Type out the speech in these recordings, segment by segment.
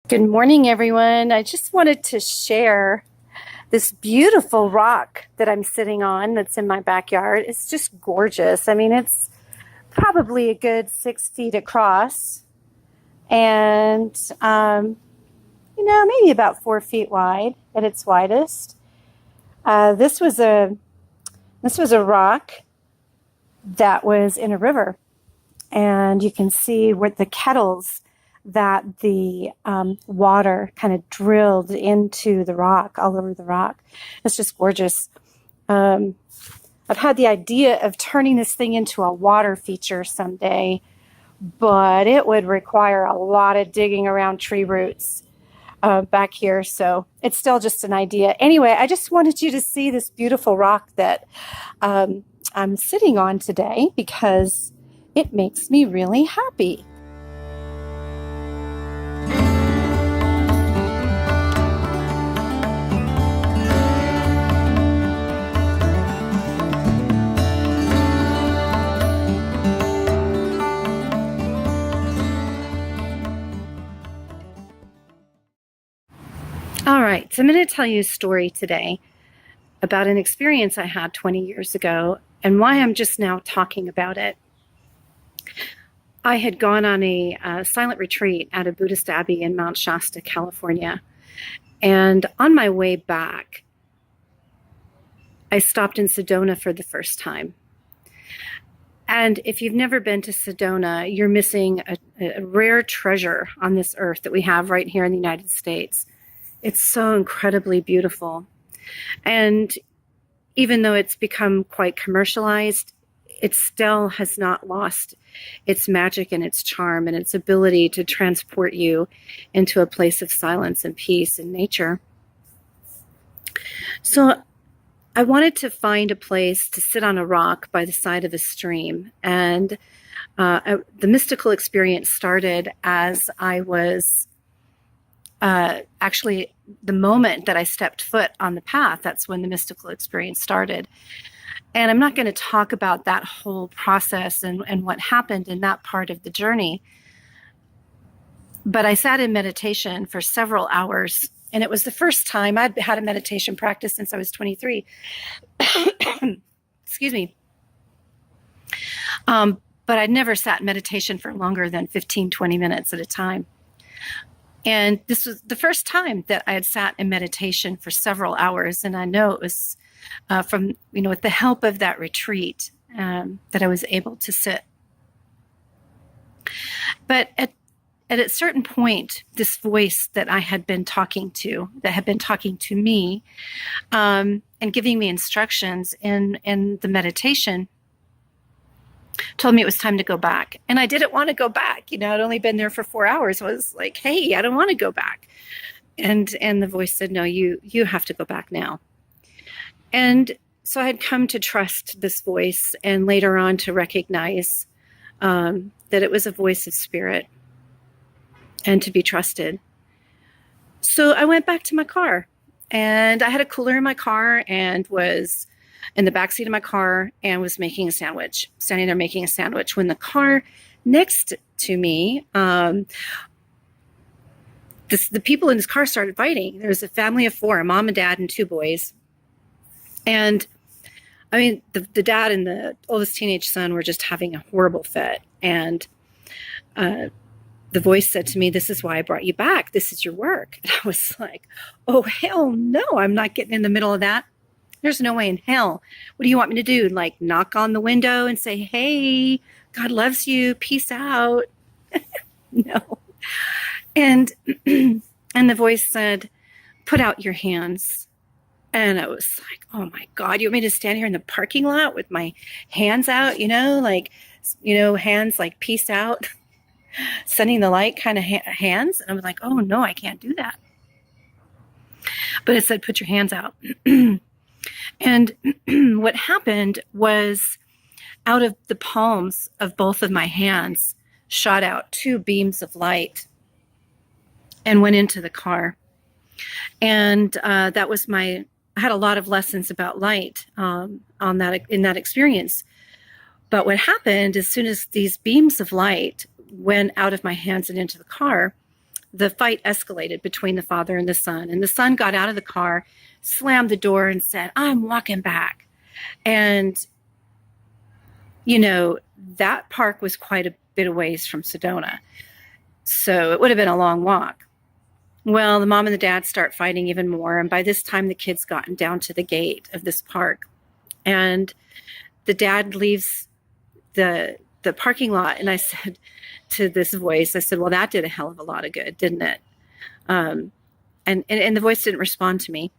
Good morning, everyone. I just wanted to share this beautiful rock that I'm sitting on that's in my backyard. It's just gorgeous. I mean, it's probably a good 6 feet across and, maybe about 4 feet wide at its widest. This was a rock that was in a river, and you can see where the kettles that the water kind of drilled into the rock, all over the rock. It's just gorgeous. I've had the idea of turning this thing into a water feature someday, but it would require a lot of digging around tree roots back here. So it's still just an idea. Anyway, I just wanted you to see this beautiful rock that I'm sitting on today because it makes me really happy. All right, so I'm going to tell you a story today about an experience I had 20 years ago and why I'm just now talking about it. I had gone on a silent retreat at a Buddhist abbey in Mount Shasta, California. And on my way back, I stopped in Sedona for the first time. And if you've never been to Sedona, you're missing a rare treasure on this earth that we have right here in the United States. It's so incredibly beautiful. And even though it's become quite commercialized, it still has not lost its magic and its charm and its ability to transport you into a place of silence and peace and nature. So I wanted to find a place to sit on a rock by the side of a stream. And the mystical experience started as I was actually, the moment that I stepped foot on the path, that's when the mystical experience started. And I'm not going to talk about that whole process and what happened in that part of the journey. But I sat in meditation for several hours, and it was the first time I'd had a meditation practice since I was 23. Excuse me. But I'd never sat in meditation for longer than 15, 20 minutes at a time. And this was the first time that I had sat in meditation for several hours. And I know it was with the help of that retreat that I was able to sit. But at a certain point, this voice that I had been talking to, that had been talking to me and giving me instructions in the meditation, told me it was time to go back. And I didn't want to go back. I'd only been there for 4 hours. I was like, hey, I don't want to go back. And the voice said, no, you have to go back now. And so I had come to trust this voice, and later on to recognize that it was a voice of spirit and to be trusted. So I went back to my car, and I had a cooler in my car and was in the backseat of my car and was making a sandwich, standing there making a sandwich, when the car next to me, the people in this car started fighting. There was a family of 4, a mom and dad and 2 boys. And I mean, the dad and the oldest teenage son were just having a horrible fit. And the voice said to me, this is why I brought you back. This is your work. And I was like, oh, hell no, I'm not getting in the middle of that. There's no way in hell. What do you want me to do? Like knock on the window and say, hey, God loves you. Peace out. No. And the voice said, put out your hands. And I was like, oh my God, you want me to stand here in the parking lot with my hands out, hands like peace out, sending the light kind of hands. And I was like, oh no, I can't do that. But it said, put your hands out. And what happened was, out of the palms of both of my hands shot out 2 beams of light and went into the car. And that was I had a lot of lessons about light in that experience. But what happened, as soon as these beams of light went out of my hands and into the car, the fight escalated between the father and the son. And the son got out of the car, slammed the door, and said, "I'm walking back." And, that park was quite a bit of ways from Sedona. So it would have been a long walk. Well, the mom and the dad start fighting even more. And by this time, the kid's gotten down to the gate of this park. And the dad leaves the parking lot. And I said to this voice, I said, "Well, that did a hell of a lot of good, didn't it?" And the voice didn't respond to me.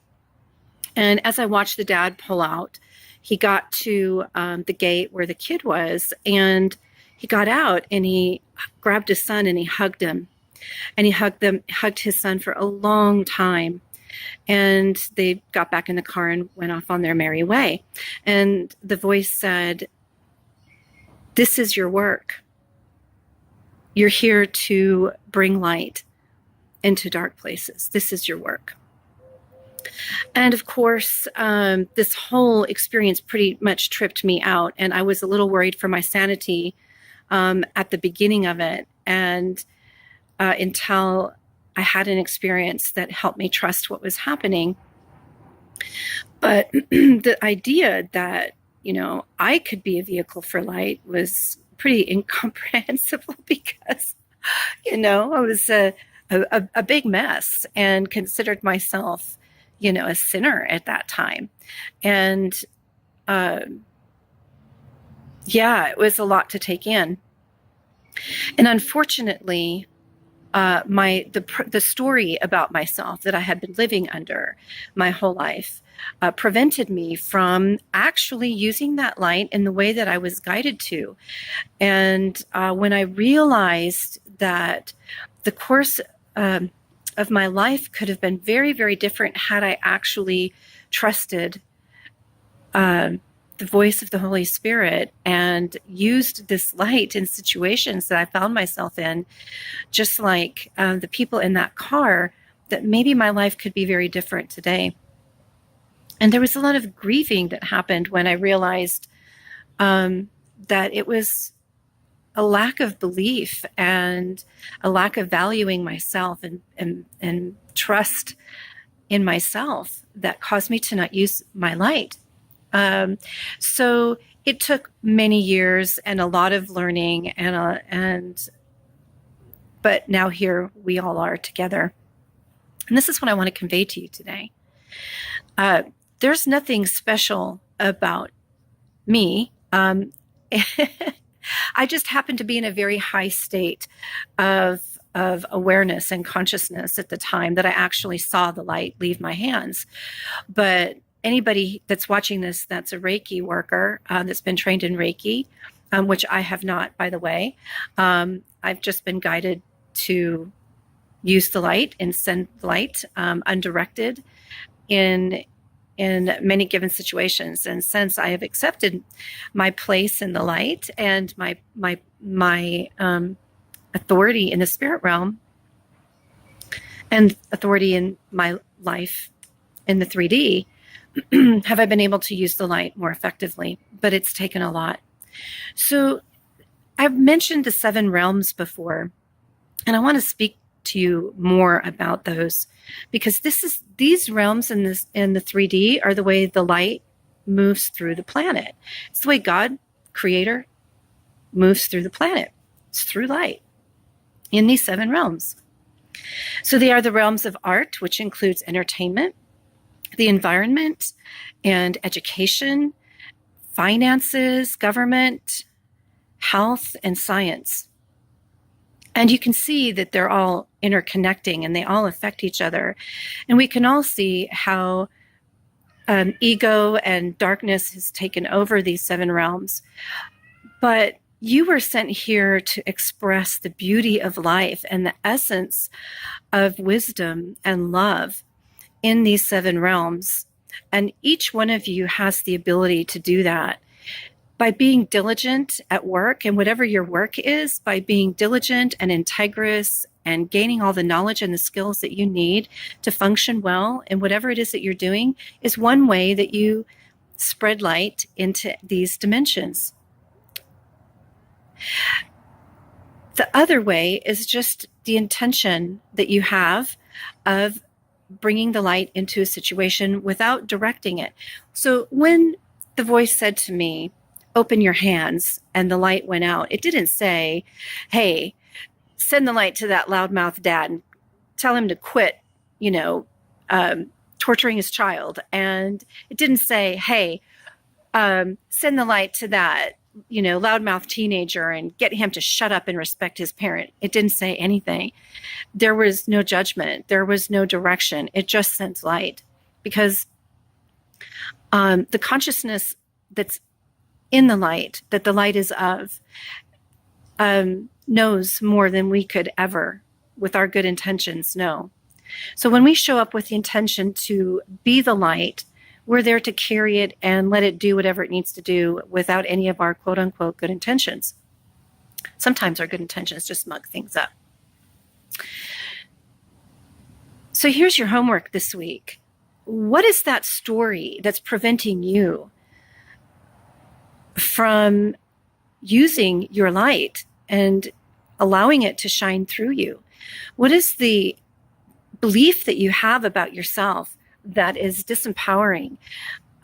And as I watched the dad pull out, he got to the gate where the kid was, and he got out and he grabbed his son and he hugged him. And he hugged his son for a long time. And they got back in the car and went off on their merry way. And the voice said, "This is your work. You're here to bring light into dark places. This is your work." And of course, this whole experience pretty much tripped me out. And I was a little worried for my sanity at the beginning of it. And until I had an experience that helped me trust what was happening. But the idea that, I could be a vehicle for light was pretty incomprehensible because, I was a big mess and considered myself, a sinner at that time. And it was a lot to take in. And unfortunately, the story about myself that I had been living under my whole life prevented me from actually using that light in the way that I was guided to. And when I realized that the course of my life could have been very, very different had I actually trusted the voice of the Holy Spirit and used this light in situations that I found myself in, just like the people in that car, that maybe my life could be very different today. And there was a lot of grieving that happened when I realized that it was a lack of belief and a lack of valuing myself and trust in myself that caused me to not use my light. So it took many years and a lot of learning but now here we all are together. And this is what I want to convey to you today. There's nothing special about me. I just happened to be in a very high state of awareness and consciousness at the time that I actually saw the light leave my hands. But anybody that's watching this that's a Reiki worker that's been trained in Reiki, which I have not, by the way, I've just been guided to use the light and send light undirected in many given situations. And since I have accepted my place in the light and my authority in the spirit realm and authority in my life in the 3D, have I been able to use the light more effectively, but it's taken a lot. So I've mentioned the 7 realms before, and I want to speak to you more about those because these realms in the 3D are the way the light moves through the planet. It's the way God, Creator, moves through the planet. It's through light in these 7 realms. So they are the realms of art, which includes entertainment, the environment, and education, finances, government, health, and science. And you can see that they're all interconnecting and they all affect each other. And we can all see how ego and darkness has taken over these 7 realms. But you were sent here to express the beauty of life and the essence of wisdom and love in these 7 realms. And each one of you has the ability to do that by being diligent at work, and whatever your work is, by being diligent and integrous and gaining all the knowledge and the skills that you need to function well in whatever it is that you're doing is one way that you spread light into these dimensions. The other way is just the intention that you have of bringing the light into a situation without directing it. So when the voice said to me, open your hands, and the light went out, it didn't say, hey, send the light to that loudmouth dad and tell him to quit, you know, torturing his child. And it didn't say, hey, send the light to that, you know, loudmouth teenager and get him to shut up and respect his parent. It didn't say anything. There was no judgment. There was no direction. It just sent light, because the consciousness that's in the light, that the light is of, knows more than we could ever, with our good intentions, know. So when we show up with the intention to be the light, we're there to carry it and let it do whatever it needs to do without any of our quote unquote good intentions. Sometimes our good intentions just mug things up. So here's your homework this week. What is that story that's preventing you from using your light and allowing it to shine through you? What is the belief that you have about yourself that is disempowering?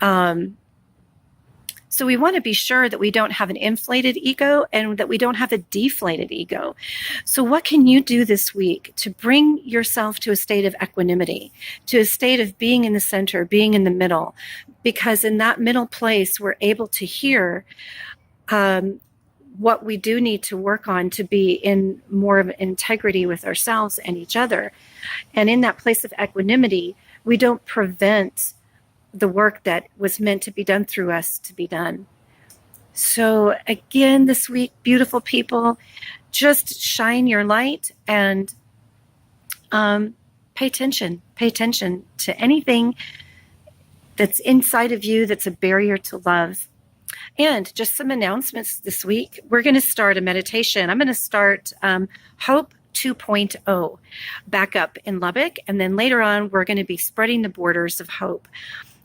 So we want to be sure that we don't have an inflated ego and that we don't have a deflated ego. So what can you do this week to bring yourself to a state of equanimity, to a state of being in the center, being in the middle? Because in that middle place, we're able to hear what we do need to work on to be in more of integrity with ourselves and each other. And in that place of equanimity, we don't prevent the work that was meant to be done through us to be done. So again, this week, beautiful people, just shine your light and pay attention to anything that's inside of you that's a barrier to love. And just some announcements this week. We're going to start a meditation. I'm going to start Hope 2.0 back up in Lubbock. And then later on, we're going to be spreading the borders of hope.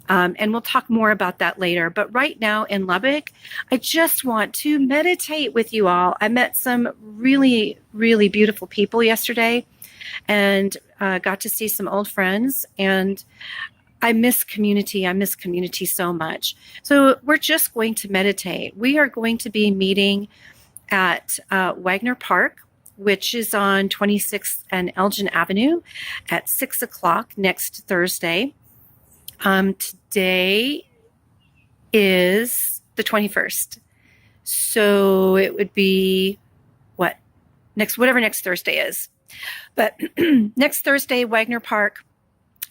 And we'll talk more about that later. But right now in Lubbock, I just want to meditate with you all. I met some really, really beautiful people yesterday and got to see some old friends. And I miss community. I miss community so much. So we're just going to meditate. We are going to be meeting at Wagner Park, which is on 26th and Elgin Avenue at 6 o'clock next Thursday. Today is the 21st. So it would be whatever next Thursday is. But next Thursday, Wagner Park,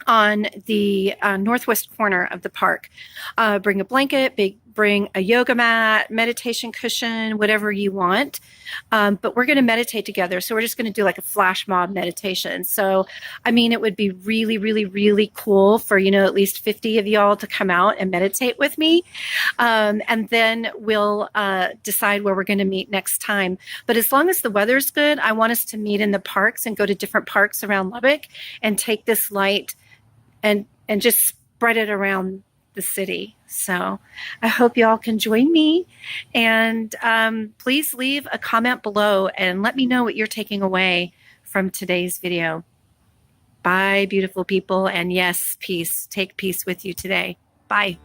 on the northwest corner of the park. Bring a blanket, bring a yoga mat, meditation cushion, whatever you want. But we're going to meditate together. So we're just going to do like a flash mob meditation. So, I mean, it would be really, really, really cool for, at least 50 of y'all to come out and meditate with me. And then we'll decide where we're going to meet next time. But as long as the weather's good, I want us to meet in the parks and go to different parks around Lubbock and take this light and just spread it around the city. So I hope y'all can join me. And please leave a comment below and let me know what you're taking away from today's video. Bye, beautiful people. And yes, peace. Take peace with you today. Bye.